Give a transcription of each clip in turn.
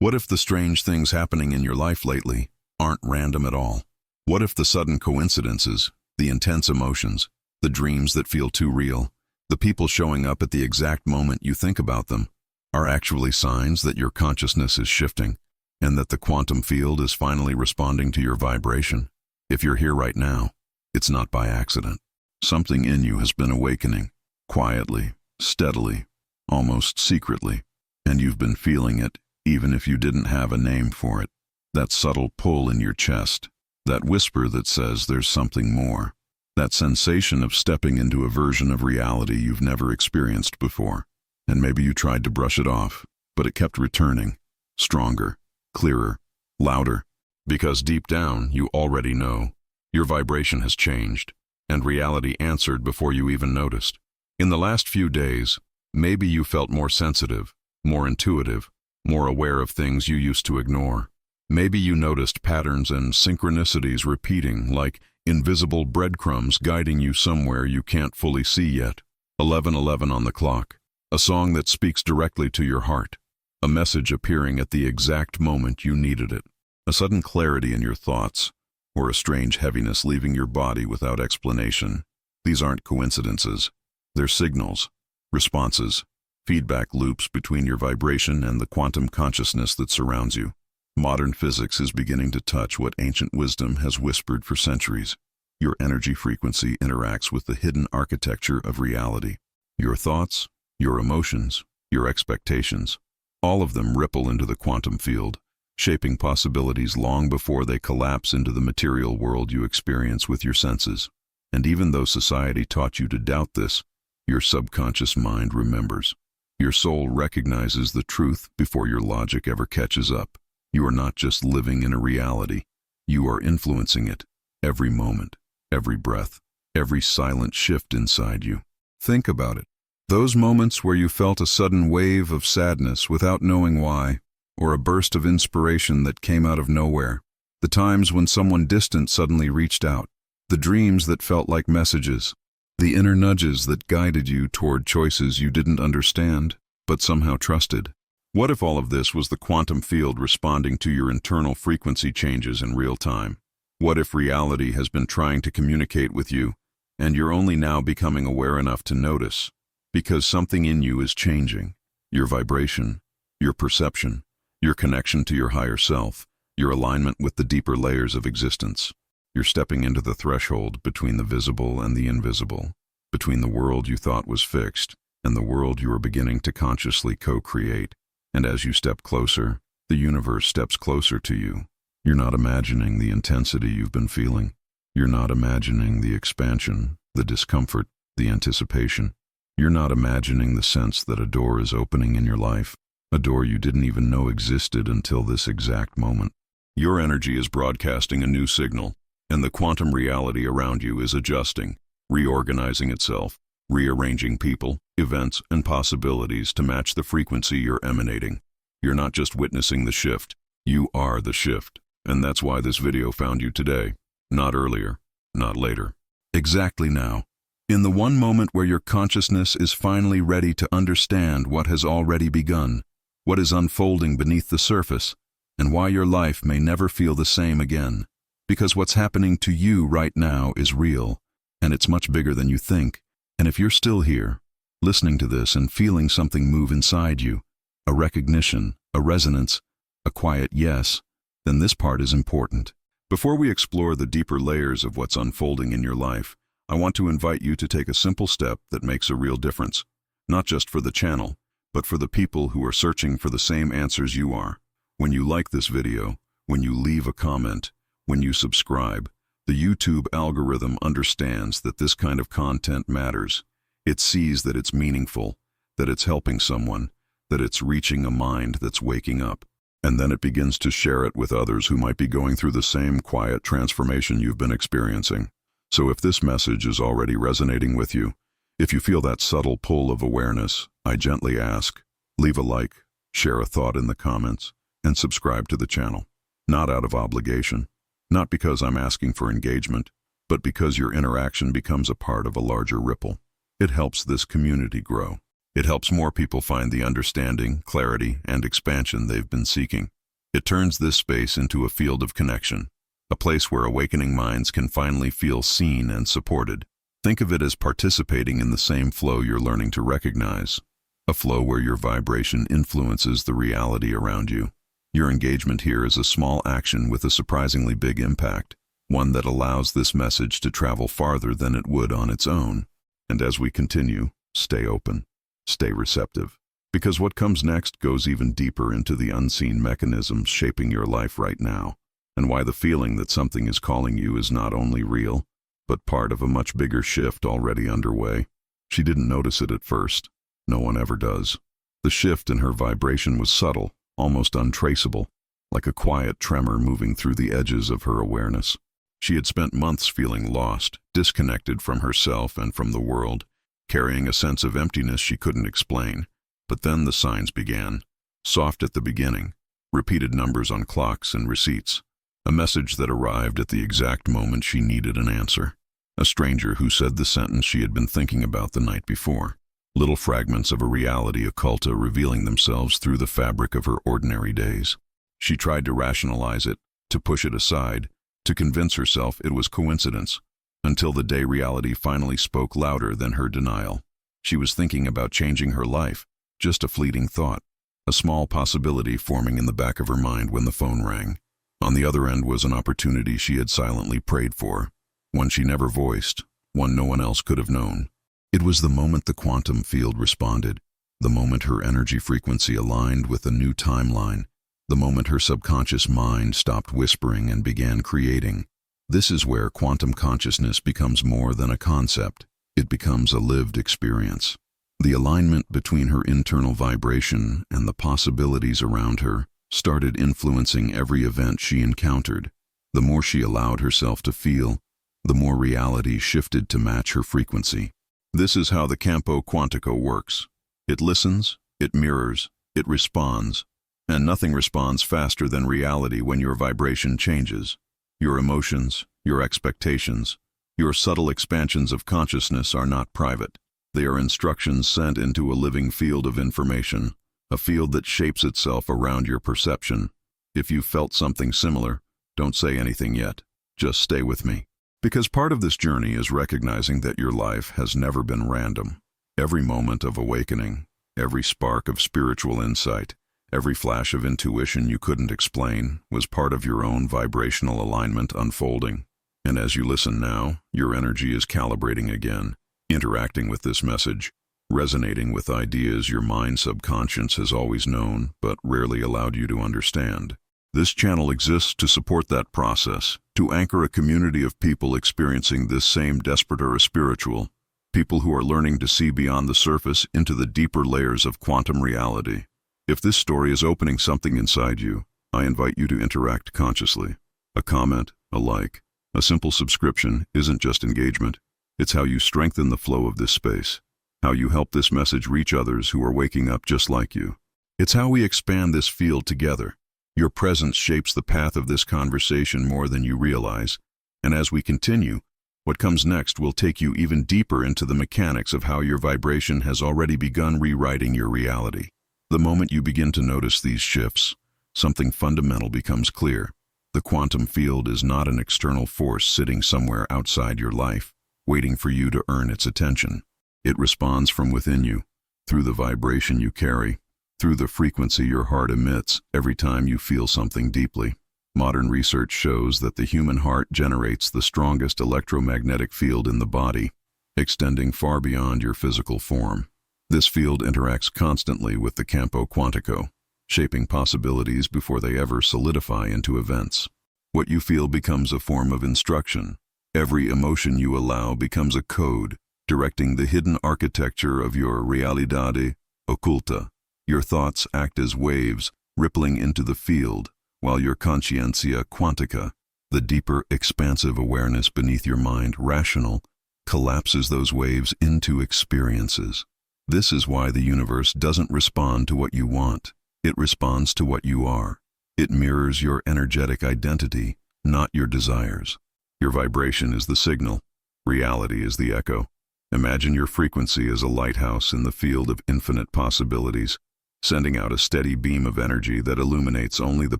What if the strange things happening in your life lately aren't random at all? What if the sudden coincidences, the intense emotions, the dreams that feel too real, the people showing up at the exact moment you think about them, are actually signs that your consciousness is shifting and that the quantum field is finally responding to your vibration? If you're here right now, it's not by accident. Something in you has been awakening, quietly, steadily, almost secretly, and you've been feeling it even if you didn't have a name for it. That subtle pull in your chest, that whisper that says there's something more, that sensation of stepping into a version of reality you've never experienced before. And maybe you tried to brush it off, but it kept returning, stronger, clearer, louder, because deep down you already know your vibration has changed, and reality answered before you even noticed. In the last few days, maybe you felt more sensitive, more intuitive, more aware of things you used to ignore. Maybe you noticed patterns and synchronicities repeating like invisible breadcrumbs guiding you somewhere you can't fully see yet. 11:11 on the clock. A song that speaks directly to your heart. A message appearing at the exact moment you needed it. A sudden clarity in your thoughts, or a strange heaviness leaving your body without explanation. These aren't coincidences. They're signals, responses, feedback loops between your vibration and the quantum consciousness that surrounds you. Modern physics is beginning to touch what ancient wisdom has whispered for centuries. Your energy frequency interacts with the hidden architecture of reality. Your thoughts, your emotions, your expectations, all of them ripple into the quantum field, shaping possibilities long before they collapse into the material world you experience with your senses. And even though society taught you to doubt this, your subconscious mind remembers. Your soul recognizes the truth before your logic ever catches up. You are not just living in a reality, you are influencing it, every moment, every breath, every silent shift inside you. Think about it. Those moments where you felt a sudden wave of sadness without knowing why, or a burst of inspiration that came out of nowhere. The times when someone distant suddenly reached out. The dreams that felt like messages. The inner nudges that guided you toward choices you didn't understand, but somehow trusted. What if all of this was the quantum field responding to your internal frequency changes in real time? What if reality has been trying to communicate with you, and you're only now becoming aware enough to notice? Because something in you is changing. Your vibration, your perception, your connection to your higher self, your alignment with the deeper layers of existence. You're stepping into the threshold between the visible and the invisible, between the world you thought was fixed and the world you are beginning to consciously co-create. And as you step closer, the universe steps closer to you. You're not imagining the intensity you've been feeling. You're not imagining the expansion, the discomfort, the anticipation. You're not imagining the sense that a door is opening in your life, a door you didn't even know existed until this exact moment. Your energy is broadcasting a new signal, and the quantum reality around you is adjusting, reorganizing itself, rearranging people, events, and possibilities to match the frequency you're emanating. You're not just witnessing the shift, you are the shift. And that's why this video found you today, not earlier, not later. Exactly now. In the one moment where your consciousness is finally ready to understand what has already begun, what is unfolding beneath the surface, and why your life may never feel the same again. Because what's happening to you right now is real, and it's much bigger than you think. And if you're still here, listening to this and feeling something move inside you, a recognition, a resonance, a quiet yes, then this part is important. Before we explore the deeper layers of what's unfolding in your life, I want to invite you to take a simple step that makes a real difference, not just for the channel, but for the people who are searching for the same answers you are. When you like this video, when you leave a comment, when you subscribe, the YouTube algorithm understands that this kind of content matters. It sees that it's meaningful, that it's helping someone, that it's reaching a mind that's waking up. And then it begins to share it with others who might be going through the same quiet transformation you've been experiencing. So if this message is already resonating with you, if you feel that subtle pull of awareness, I gently ask, leave a like, share a thought in the comments, and subscribe to the channel. Not out of obligation, not because I'm asking for engagement, but because your interaction becomes a part of a larger ripple. It helps this community grow. It helps more people find the understanding, clarity, and expansion they've been seeking. It turns this space into a field of connection, a place where awakening minds can finally feel seen and supported. Think of it as participating in the same flow you're learning to recognize, a flow where your vibration influences the reality around you. Your engagement here is a small action with a surprisingly big impact, one that allows this message to travel farther than it would on its own. And as we continue, stay open, stay receptive, because what comes next goes even deeper into the unseen mechanisms shaping your life right now, and why the feeling that something is calling you is not only real, but part of a much bigger shift already underway. She didn't notice it at first. No one ever does. The shift in her vibration was subtle, almost untraceable, like a quiet tremor moving through the edges of her awareness. She had spent months feeling lost, disconnected from herself and from the world, carrying a sense of emptiness she couldn't explain. But then the signs began, soft at the beginning, repeated numbers on clocks and receipts, a message that arrived at the exact moment she needed an answer. A stranger who said the sentence she had been thinking about the night before. Little fragments of a reality occulta revealing themselves through the fabric of her ordinary days. She tried to rationalize it, to push it aside, to convince herself it was coincidence, until the day reality finally spoke louder than her denial. She was thinking about changing her life, just a fleeting thought, a small possibility forming in the back of her mind when the phone rang. On the other end was an opportunity she had silently prayed for, one she never voiced, one no one else could have known. It was the moment the quantum field responded, the moment her energy frequency aligned with a new timeline, the moment her subconscious mind stopped whispering and began creating. This is where quantum consciousness becomes more than a concept. It becomes a lived experience. The alignment between her internal vibration and the possibilities around her started influencing every event she encountered. The more she allowed herself to feel, the more reality shifted to match her frequency. This is how the campo quantico works. It listens, it mirrors, it responds, and nothing responds faster than reality when your vibration changes. Your emotions, your expectations, your subtle expansions of consciousness are not private. They are instructions sent into a living field of information, a field that shapes itself around your perception. If you felt something similar, don't say anything yet. Just stay with me. Because part of this journey is recognizing that your life has never been random. Every moment of awakening, every spark of spiritual insight, every flash of intuition you couldn't explain was part of your own vibrational alignment unfolding. And as you listen now, your energy is calibrating again, interacting with this message, resonating with ideas your mind subconscious has always known but rarely allowed you to understand. This channel exists to support that process, to anchor a community of people experiencing this same desperate spiritual, people who are learning to see beyond the surface into the deeper layers of quantum reality. If this story is opening something inside you, I invite you to interact consciously. A comment, a like, a simple subscription isn't just engagement. It's how you strengthen the flow of this space, how you help this message reach others who are waking up just like you. It's how we expand this field together. Your presence shapes the path of this conversation more than you realize, and as we continue, what comes next will take you even deeper into the mechanics of how your vibration has already begun rewriting your reality. The moment you begin to notice these shifts, something fundamental becomes clear. The quantum field is not an external force sitting somewhere outside your life, waiting for you to earn its attention. It responds from within you, through the vibration you carry, through the frequency your heart emits every time you feel something deeply. Modern research shows that the human heart generates the strongest electromagnetic field in the body, extending far beyond your physical form. This field interacts constantly with the campo quantico, shaping possibilities before they ever solidify into events. What you feel becomes a form of instruction. Every emotion you allow becomes a code, directing the hidden architecture of your realidade occulta. Your thoughts act as waves, rippling into the field, while your consciencia quantica, the deeper, expansive awareness beneath your mind, rational, collapses those waves into experiences. This is why the universe doesn't respond to what you want. It responds to what you are. It mirrors your energetic identity, not your desires. Your vibration is the signal. Reality is the echo. Imagine your frequency as a lighthouse in the field of infinite possibilities, sending out a steady beam of energy that illuminates only the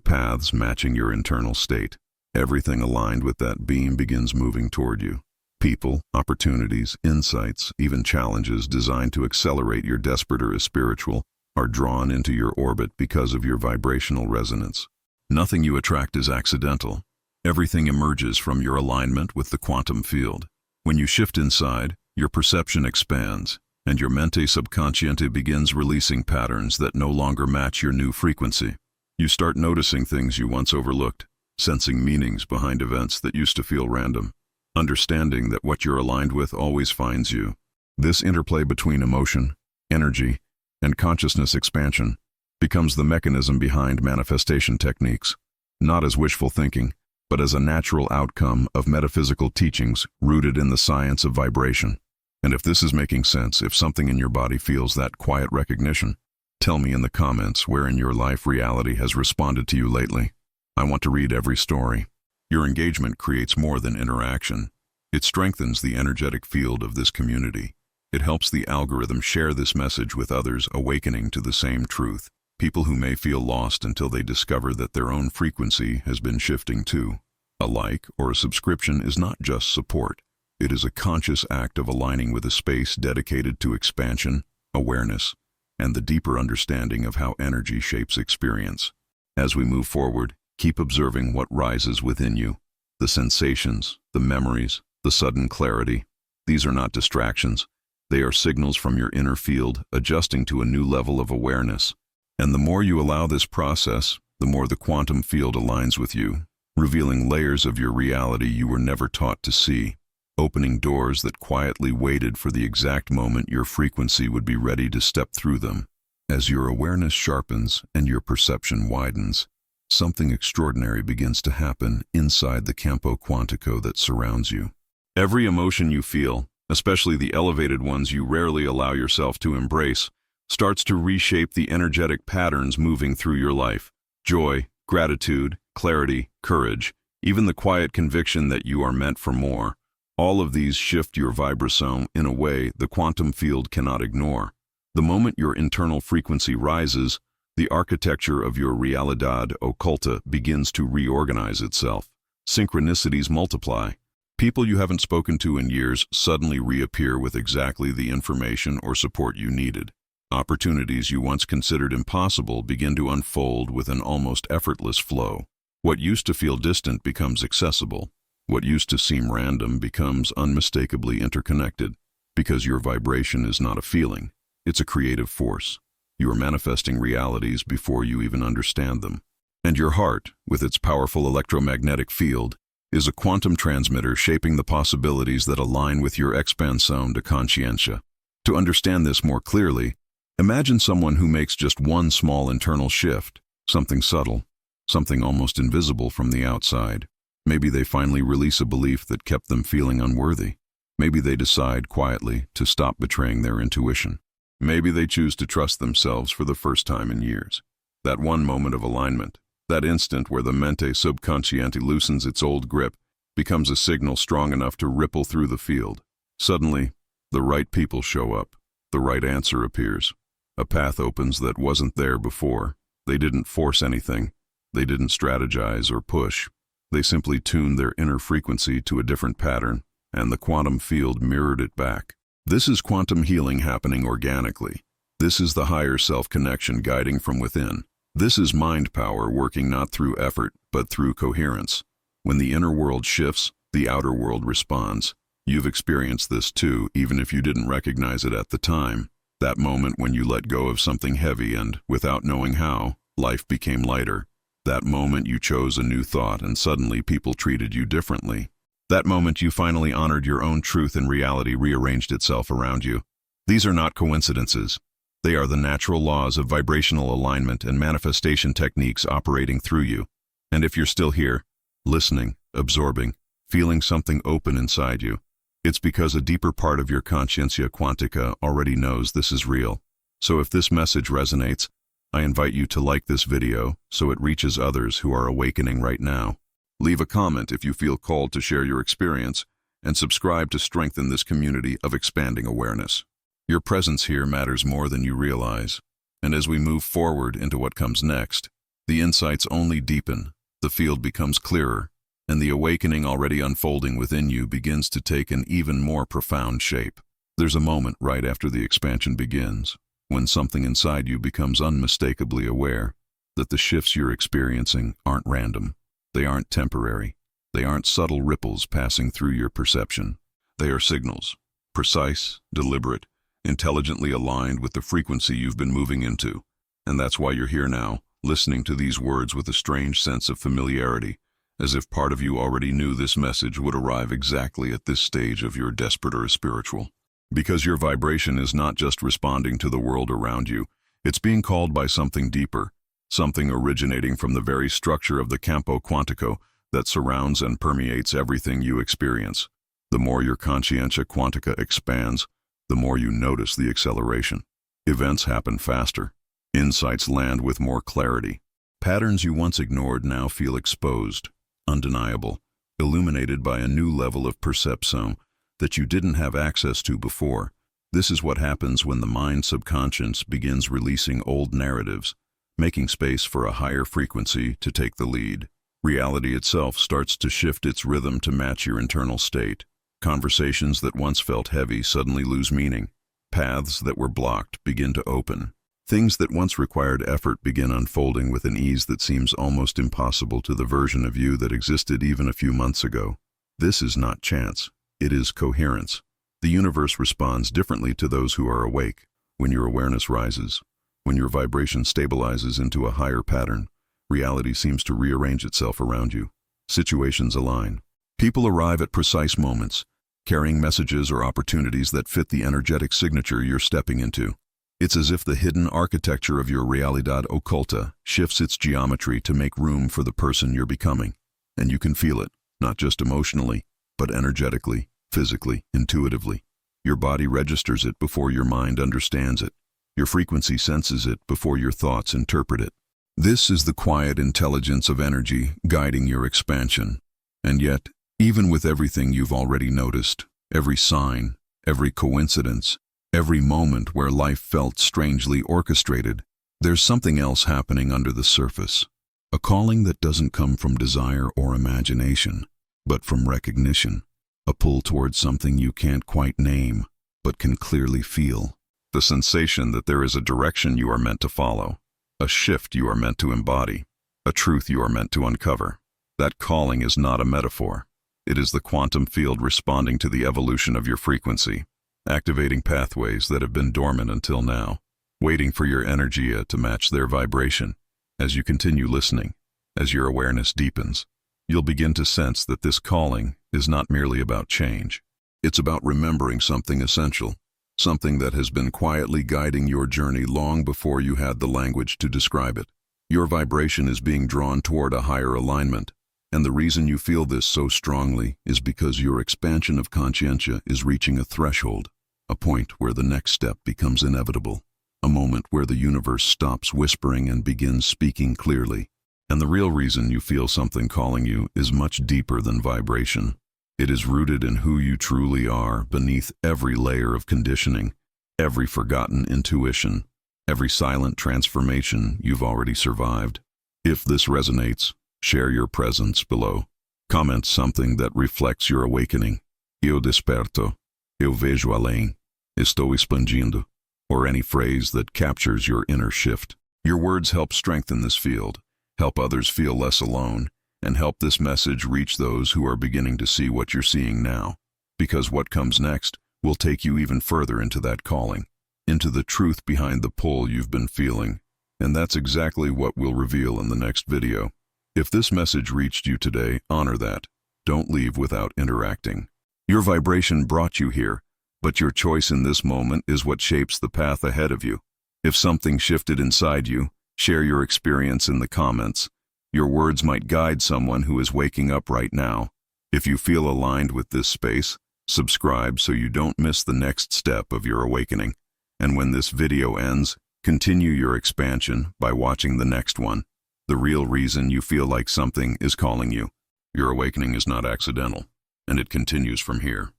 paths matching your internal state. Everything aligned with that beam begins moving toward you. People, opportunities, insights, even challenges designed to accelerate your desperate or spiritual are drawn into your orbit because of your vibrational resonance. Nothing you attract is accidental. Everything emerges from your alignment with the quantum field. When you shift inside, your perception expands, and your mente subconsciente begins releasing patterns that no longer match your new frequency. You start noticing things you once overlooked, sensing meanings behind events that used to feel random, understanding that what you're aligned with always finds you. This interplay between emotion, energy, and consciousness expansion becomes the mechanism behind manifestation techniques, not as wishful thinking, but as a natural outcome of metaphysical teachings rooted in the science of vibration. And if this is making sense, if something in your body feels that quiet recognition, tell me in the comments where in your life reality has responded to you lately. I want to read every story. Your engagement creates more than interaction. It strengthens the energetic field of this community. It helps the algorithm share this message with others awakening to the same truth. People who may feel lost until they discover that their own frequency has been shifting too. A like or a subscription is not just support. It is a conscious act of aligning with a space dedicated to expansion, awareness, and the deeper understanding of how energy shapes experience. As we move forward, keep observing what rises within you. The sensations, the memories, the sudden clarity. These are not distractions. They are signals from your inner field adjusting to a new level of awareness. And the more you allow this process, the more the quantum field aligns with you, revealing layers of your reality you were never taught to see, opening doors that quietly waited for the exact moment your frequency would be ready to step through them. As your awareness sharpens and your perception widens, something extraordinary begins to happen inside the campo quantico that surrounds you. Every emotion you feel, especially the elevated ones you rarely allow yourself to embrace, starts to reshape the energetic patterns moving through your life. Joy, gratitude, clarity, courage, even the quiet conviction that you are meant for more. All of these shift your vibrasome in a way the quantum field cannot ignore. The moment your internal frequency rises, the architecture of your realidad occulta begins to reorganize itself. Synchronicities multiply. People you haven't spoken to in years suddenly reappear with exactly the information or support you needed. Opportunities you once considered impossible begin to unfold with an almost effortless flow. What used to feel distant becomes accessible. What used to seem random becomes unmistakably interconnected, because your vibration is not a feeling, it's a creative force. You are manifesting realities before you even understand them. And your heart, with its powerful electromagnetic field, is a quantum transmitter shaping the possibilities that align with your expansione de consciência. To understand this more clearly, imagine someone who makes just one small internal shift, something subtle, something almost invisible from the outside. Maybe they finally release a belief that kept them feeling unworthy. Maybe they decide quietly to stop betraying their intuition. Maybe they choose to trust themselves for the first time in years. That one moment of alignment, that instant where the mente subconsciente loosens its old grip, becomes a signal strong enough to ripple through the field. Suddenly, the right people show up. The right answer appears. A path opens that wasn't there before. They didn't force anything. They didn't strategize or push. They simply tuned their inner frequency to a different pattern, and the quantum field mirrored it back. This is quantum healing happening organically. This is the higher self-connection guiding from within. This is mind power working not through effort, but through coherence. When the inner world shifts, the outer world responds. You've experienced this too, even if you didn't recognize it at the time. That moment when you let go of something heavy and, without knowing how, life became lighter. That moment you chose a new thought and suddenly people treated you differently. That moment you finally honored your own truth and reality rearranged itself around you. These are not coincidences. They are the natural laws of vibrational alignment and manifestation techniques operating through you. And if you're still here, listening, absorbing, feeling something open inside you, it's because a deeper part of your conscientia quantica already knows this is real. So if this message resonates, I invite you to like this video so it reaches others who are awakening right now. Leave a comment if you feel called to share your experience, and subscribe to strengthen this community of expanding awareness. Your presence here matters more than you realize, and as we move forward into what comes next, the insights only deepen, the field becomes clearer, and the awakening already unfolding within you begins to take an even more profound shape. There's a moment right after the expansion begins, when something inside you becomes unmistakably aware that the shifts you're experiencing aren't random, they aren't temporary, they aren't subtle ripples passing through your perception. They are signals, precise, deliberate, intelligently aligned with the frequency you've been moving into. And that's why you're here now, listening to these words with a strange sense of familiarity, as if part of you already knew this message would arrive exactly at this stage of your desperate or spiritual. Because your vibration is not just responding to the world around you, it's being called by something deeper, something originating from the very structure of the campo quantico that surrounds and permeates everything you experience. The more your conscientia quantica expands, the more you notice the acceleration. Events happen faster. Insights land with more clarity. Patterns you once ignored now feel exposed, undeniable, illuminated by a new level of perception that you didn't have access to before. This is what happens when the mind subconscious begins releasing old narratives, making space for a higher frequency to take the lead. Reality itself starts to shift its rhythm to match your internal state. Conversations that once felt heavy suddenly lose meaning. Paths that were blocked begin to open. Things that once required effort begin unfolding with an ease that seems almost impossible to the version of you that existed even a few months ago. This is not chance. It is coherence. The universe responds differently to those who are awake. When your awareness rises, when your vibration stabilizes into a higher pattern, reality seems to rearrange itself around you. Situations align. People arrive at precise moments, carrying messages or opportunities that fit the energetic signature you're stepping into. It's as if the hidden architecture of your realidad occulta shifts its geometry to make room for the person you're becoming. And you can feel it, not just emotionally, but energetically, physically, intuitively. Your body registers it before your mind understands it. Your frequency senses it before your thoughts interpret it. This is the quiet intelligence of energy guiding your expansion. And yet, even with everything you've already noticed, every sign, every coincidence, every moment where life felt strangely orchestrated, there's something else happening under the surface. A calling that doesn't come from desire or imagination, but from recognition. A pull towards something you can't quite name, but can clearly feel. The sensation that there is a direction you are meant to follow, a shift you are meant to embody, a truth you are meant to uncover. That calling is not a metaphor. It is the quantum field responding to the evolution of your frequency, activating pathways that have been dormant until now, waiting for your energia to match their vibration. As you continue listening, as your awareness deepens, you'll begin to sense that this calling is not merely about change. It's about remembering something essential, something that has been quietly guiding your journey long before you had the language to describe it. Your vibration is being drawn toward a higher alignment, and the reason you feel this so strongly is because your expansion of conscientia is reaching a threshold, a point where the next step becomes inevitable, a moment where the universe stops whispering and begins speaking clearly. And the real reason you feel something calling you is much deeper than vibration. It is rooted in who you truly are beneath every layer of conditioning, every forgotten intuition, every silent transformation you've already survived. If this resonates, share your presence below. Comment something that reflects your awakening. Eu desperto, eu vejo além, estou expandindo, or any phrase that captures your inner shift. Your words help strengthen this field, help others feel less alone, and help this message reach those who are beginning to see what you're seeing now. Because what comes next will take you even further into that calling, into the truth behind the pull you've been feeling. And that's exactly what we'll reveal in the next video. If this message reached you today, honor that. Don't leave without interacting. Your vibration brought you here, but your choice in this moment is what shapes the path ahead of you. If something shifted inside you, share your experience in the comments. Your words might guide someone who is waking up right now. If you feel aligned with this space, subscribe so you don't miss the next step of your awakening. And when this video ends, continue your expansion by watching the next one. The real reason you feel like something is calling you. Your awakening is not accidental, and it continues from here.